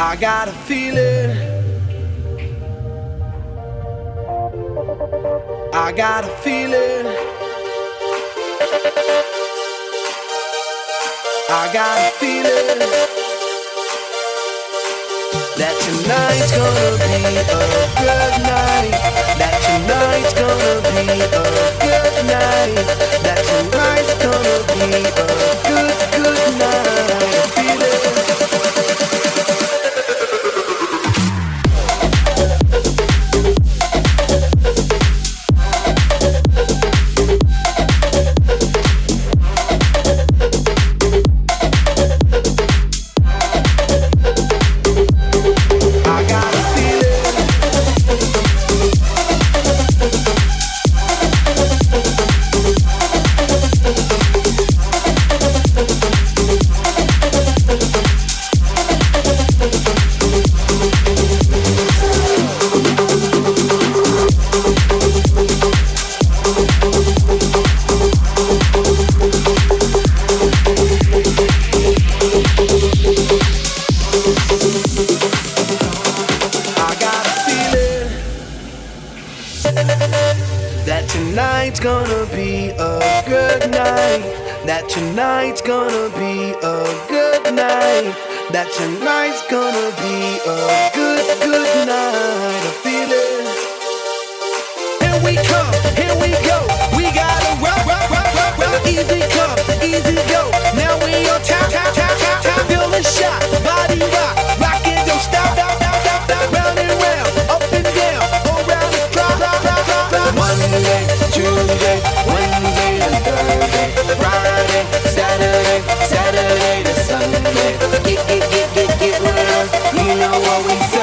I got a feeling. I got a feeling. I got a feeling that tonight's gonna be a good night. That tonight's gonna be a good night. That tonight's gonna be a good night. I feel it. Tonight's gonna be a good night. That tonight's gonna be a good night. That tonight's gonna be a good night. I feel it. Here we come, here we go. We gotta rock. Easy come, easy go. Now we on top. Feeling shot, body rock. Rock it, don't stop. Round and round, up and down, around the clock. Monday, Tuesday, Wednesday and Thursday, Friday, Saturday to Sunday. Get real, you know what we say.